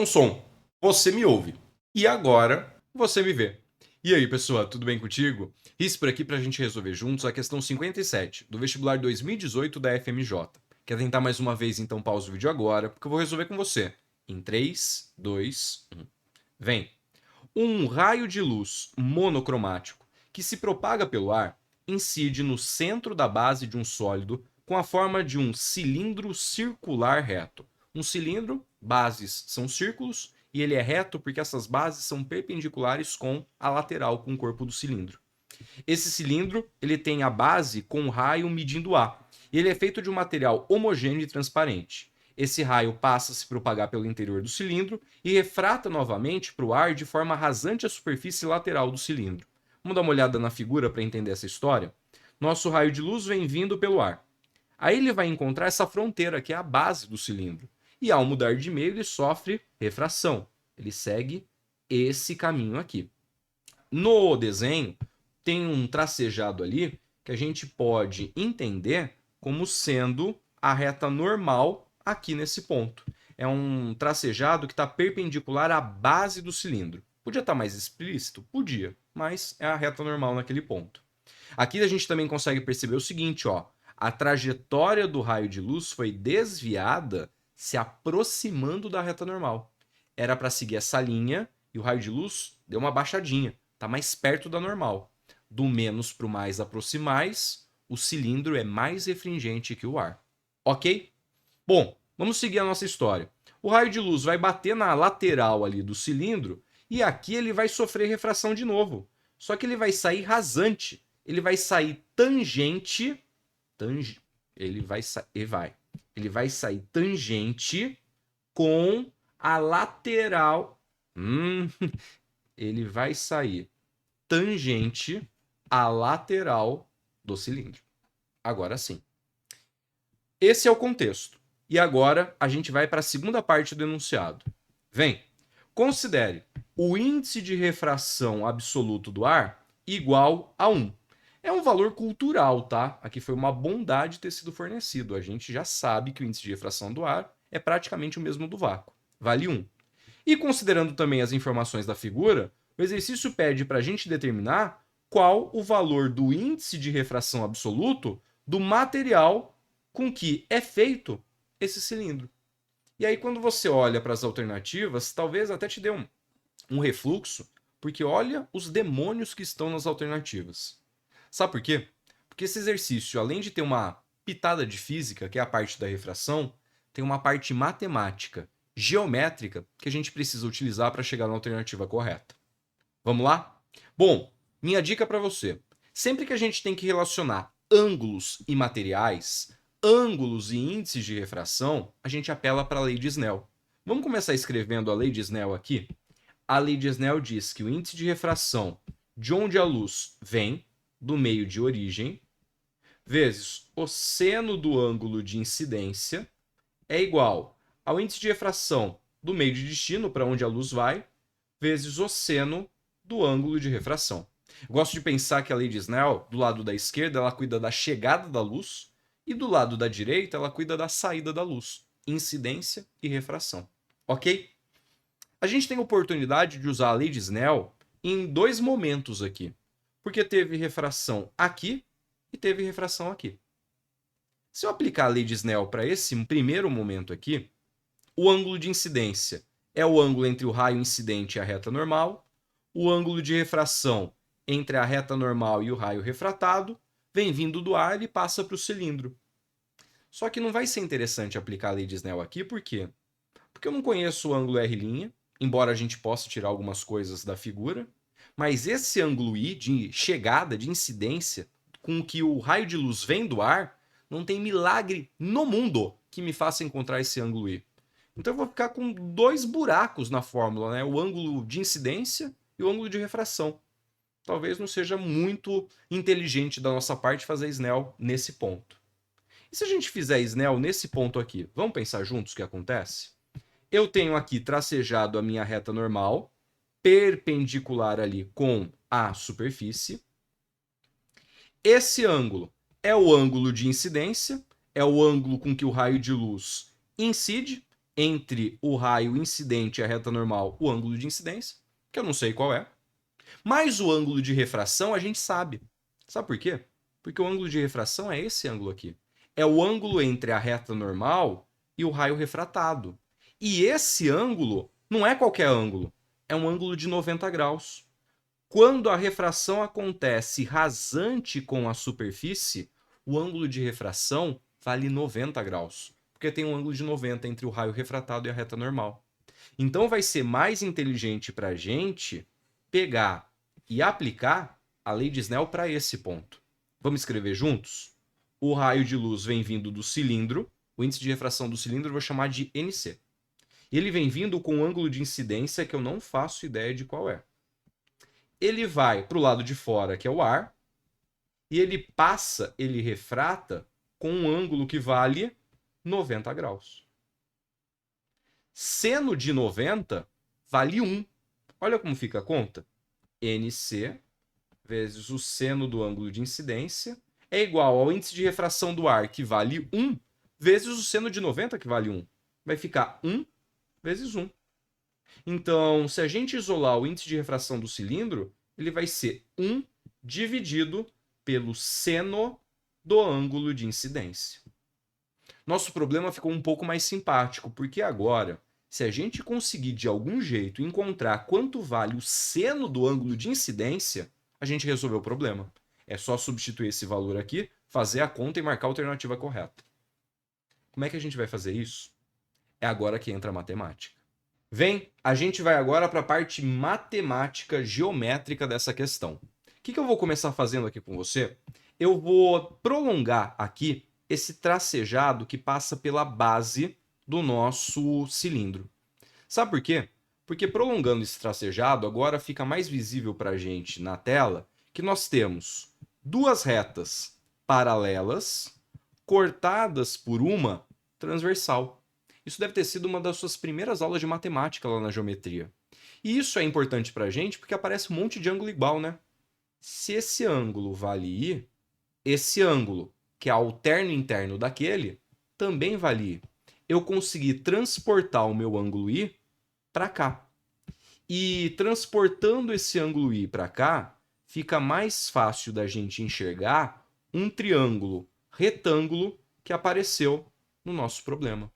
Som. Você me ouve. E agora você me vê. E aí, pessoal, tudo bem contigo? Isso por aqui para a gente resolver juntos a questão 57 do vestibular 2018 da FMJ. Quer tentar mais uma vez? Então pausa o vídeo agora, porque eu vou resolver com você. Em 3, 2, 1. Vem. Um raio de luz monocromático que se propaga pelo ar incide no centro da base de um sólido com a forma de um cilindro circular reto. Um cilindro, bases são círculos, e ele é reto porque essas bases são perpendiculares com a lateral, com o corpo do cilindro. Esse cilindro ele tem a base com um raio medindo A, e ele é feito de um material homogêneo e transparente. Esse raio passa a se propagar pelo interior do cilindro e refrata novamente para o ar de forma rasante a superfície lateral do cilindro. Vamos dar uma olhada na figura para entender essa história? Nosso raio de luz vem vindo pelo ar. Aí ele vai encontrar essa fronteira, que é a base do cilindro. E ao mudar de meio, ele sofre refração. Ele segue esse caminho aqui. No desenho, tem um tracejado ali que a gente pode entender como sendo a reta normal aqui nesse ponto. É um tracejado que está perpendicular à base do cilindro. Podia estar mais explícito? Podia, mas é a reta normal naquele ponto. Aqui a gente também consegue perceber o seguinte, ó. A trajetória do raio de luz foi desviada se aproximando da reta normal. Era para seguir essa linha e o raio de luz deu uma baixadinha, está mais perto da normal. Do menos para o mais aproximais, o cilindro é mais refringente que o ar. Ok? Bom, vamos seguir a nossa história. O raio de luz vai bater na lateral ali do cilindro e aqui ele vai sofrer refração de novo. Só que ele vai sair rasante. Ele vai sair tangente. Ele vai sair tangente com a lateral. Ele vai sair tangente à lateral do cilindro. Agora sim. Esse é o contexto. E agora a gente vai para a segunda parte do enunciado. Vem. Considere o índice de refração absoluto do ar igual a 1. É um valor cultural, tá? Aqui foi uma bondade ter sido fornecido. A gente já sabe que o índice de refração do ar é praticamente o mesmo do vácuo. Vale 1. E considerando também as informações da figura, o exercício pede para a gente determinar qual o valor do índice de refração absoluto do material com que é feito esse cilindro. E aí, quando você olha para as alternativas, talvez até te dê um refluxo, porque olha os demônios que estão nas alternativas. Sabe por quê? Porque esse exercício, além de ter uma pitada de física, que é a parte da refração, tem uma parte matemática, geométrica, que a gente precisa utilizar para chegar na alternativa correta. Vamos lá? Bom, minha dica para você. Sempre que a gente tem que relacionar ângulos e materiais, ângulos e índices de refração, a gente apela para a lei de Snell. Vamos começar escrevendo a lei de Snell aqui? A lei de Snell diz que o índice de refração de onde a luz vem, do meio de origem, vezes o seno do ângulo de incidência, é igual ao índice de refração do meio de destino, para onde a luz vai, vezes o seno do ângulo de refração. Eu gosto de pensar que a lei de Snell, do lado da esquerda, ela cuida da chegada da luz, e do lado da direita, ela cuida da saída da luz, incidência e refração. Ok? A gente tem a oportunidade de usar a lei de Snell em dois momentos aqui, porque teve refração aqui e teve refração aqui. Se eu aplicar a lei de Snell para esse primeiro momento aqui, o ângulo de incidência é o ângulo entre o raio incidente e a reta normal, o ângulo de refração entre a reta normal e o raio refratado, vem vindo do ar e passa para o cilindro. Só que não vai ser interessante aplicar a lei de Snell aqui, por quê? Porque eu não conheço o ângulo R', embora a gente possa tirar algumas coisas da figura, mas esse ângulo I de chegada, de incidência, com que o raio de luz vem do ar, não tem milagre no mundo que me faça encontrar esse ângulo I. Então eu vou ficar com dois buracos na fórmula, né? O ângulo de incidência e o ângulo de refração. Talvez não seja muito inteligente da nossa parte fazer Snell nesse ponto. E se a gente fizer Snell nesse ponto aqui, vamos pensar juntos o que acontece? Eu tenho aqui tracejado a minha reta normal, perpendicular ali com a superfície. Esse ângulo é o ângulo de incidência, é o ângulo com que o raio de luz incide, entre o raio incidente e a reta normal o ângulo de incidência, que eu não sei qual é. Mas o ângulo de refração a gente sabe. Sabe por quê? Porque o ângulo de refração é esse ângulo aqui. É o ângulo entre a reta normal e o raio refratado. E esse ângulo não é qualquer ângulo, é um ângulo de 90 graus. Quando a refração acontece rasante com a superfície, o ângulo de refração vale 90 graus, porque tem um ângulo de 90 entre o raio refratado e a reta normal. Então vai ser mais inteligente para a gente pegar e aplicar a lei de Snell para esse ponto. Vamos escrever juntos? O raio de luz vem vindo do cilindro, o índice de refração do cilindro eu vou chamar de NC. E ele vem vindo com um ângulo de incidência que eu não faço ideia de qual é. Ele vai para o lado de fora, que é o ar, e ele passa, ele refrata com um ângulo que vale 90 graus. Seno de 90 vale 1. Olha como fica a conta. NC vezes o seno do ângulo de incidência é igual ao índice de refração do ar, que vale 1, vezes o seno de 90, que vale 1. Vai ficar 1 vezes 1. Então, se a gente isolar o índice de refração do cilindro, ele vai ser 1 dividido pelo seno do ângulo de incidência. Nosso problema ficou um pouco mais simpático, porque agora, se a gente conseguir de algum jeito encontrar quanto vale o seno do ângulo de incidência, a gente resolveu o problema. É só substituir esse valor aqui, fazer a conta e marcar a alternativa correta. Como é que a gente vai fazer isso? É agora que entra a matemática. Vem, a gente vai agora para a parte matemática geométrica dessa questão. O que eu vou começar fazendo aqui com você? Eu vou prolongar aqui esse tracejado que passa pela base do nosso cilindro. Sabe por quê? Porque prolongando esse tracejado, agora fica mais visível para a gente na tela que nós temos duas retas paralelas cortadas por uma transversal. Isso deve ter sido uma das suas primeiras aulas de matemática lá na geometria. E isso é importante para a gente porque aparece um monte de ângulo igual, né? Se esse ângulo vale I, esse ângulo, que é alterno interno daquele, também vale I. Eu consegui transportar o meu ângulo I para cá. E transportando esse ângulo I para cá, fica mais fácil da gente enxergar um triângulo retângulo que apareceu no nosso problema.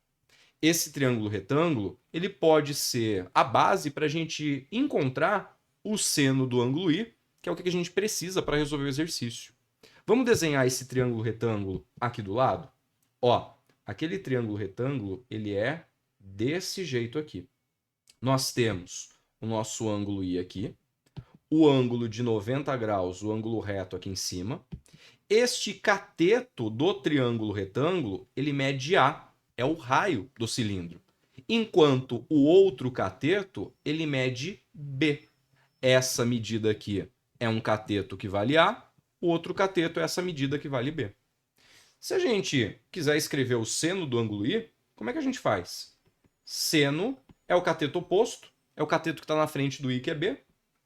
Esse triângulo retângulo, ele pode ser a base para a gente encontrar o seno do ângulo I, que é o que a gente precisa para resolver o exercício. Vamos desenhar esse triângulo retângulo aqui do lado? Ó, aquele triângulo retângulo, ele é desse jeito aqui. Nós temos o nosso ângulo I aqui, o ângulo de 90 graus, o ângulo reto aqui em cima. Este cateto do triângulo retângulo, ele mede A, é o raio do cilindro. Enquanto o outro cateto, ele mede B. Essa medida aqui é um cateto que vale A, o outro cateto é essa medida que vale B. Se a gente quiser escrever o seno do ângulo I, como é que a gente faz? Seno é o cateto oposto, é o cateto que está na frente do I, que é B,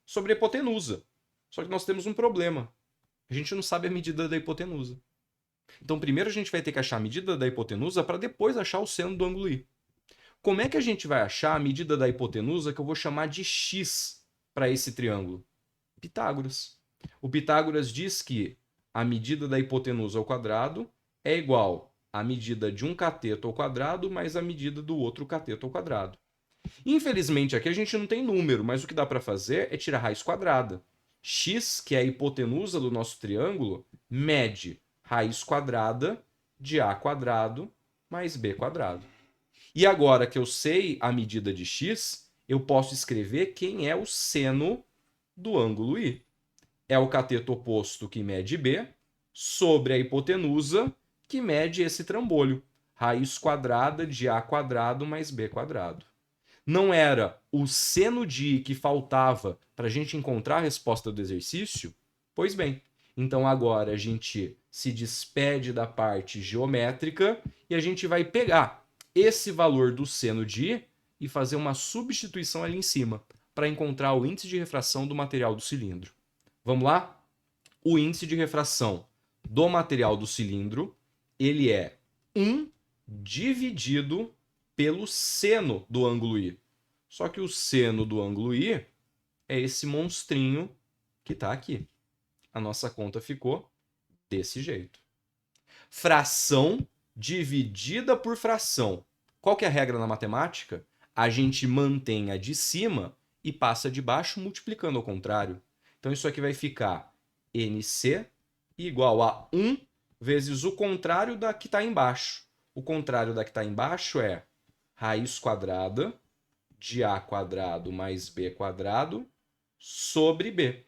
sobre a hipotenusa. Só que nós temos um problema. A gente não sabe a medida da hipotenusa. Então, primeiro a gente vai ter que achar a medida da hipotenusa para depois achar o seno do ângulo I. Como é que a gente vai achar a medida da hipotenusa que eu vou chamar de x para esse triângulo? Pitágoras. O Pitágoras diz que a medida da hipotenusa ao quadrado é igual à medida de um cateto ao quadrado mais a medida do outro cateto ao quadrado. Infelizmente, aqui a gente não tem número, mas o que dá para fazer é tirar a raiz quadrada. X, que é a hipotenusa do nosso triângulo, mede raiz quadrada de A quadrado mais B quadrado. E agora que eu sei a medida de x, eu posso escrever quem é o seno do ângulo I. É o cateto oposto que mede B sobre a hipotenusa que mede esse trambolho. Raiz quadrada de A quadrado mais B quadrado. Não era o seno de I que faltava para a gente encontrar a resposta do exercício? Pois bem, então agora a gente se despede da parte geométrica e a gente vai pegar esse valor do seno de I e fazer uma substituição ali em cima para encontrar o índice de refração do material do cilindro. Vamos lá? O índice de refração do material do cilindro, ele é 1 dividido pelo seno do ângulo I. Só que o seno do ângulo I é esse monstrinho que está aqui. A nossa conta ficou desse jeito. Fração dividida por fração. Qual que é a regra na matemática? A gente mantém a de cima e passa de baixo multiplicando ao contrário. Então isso aqui vai ficar NC igual a 1 vezes o contrário da que está embaixo. O contrário da que está embaixo é raiz quadrada de A quadrado mais B quadrado sobre B.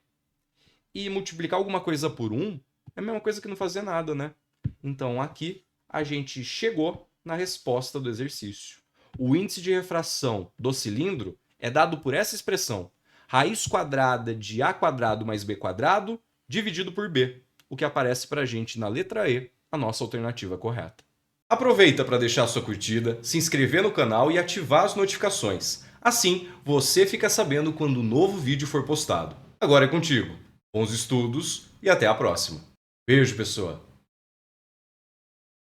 E multiplicar alguma coisa por 1 é a mesma coisa que não fazer nada, né? Então aqui a gente chegou na resposta do exercício. O índice de refração do cilindro é dado por essa expressão, raiz quadrada de A quadrado mais B quadrado dividido por B, o que aparece para a gente na letra E, a nossa alternativa correta. Aproveita para deixar sua curtida, se inscrever no canal e ativar as notificações. Assim, você fica sabendo quando um novo vídeo for postado. Agora é contigo. Bons estudos e até a próxima. Beijo, pessoa!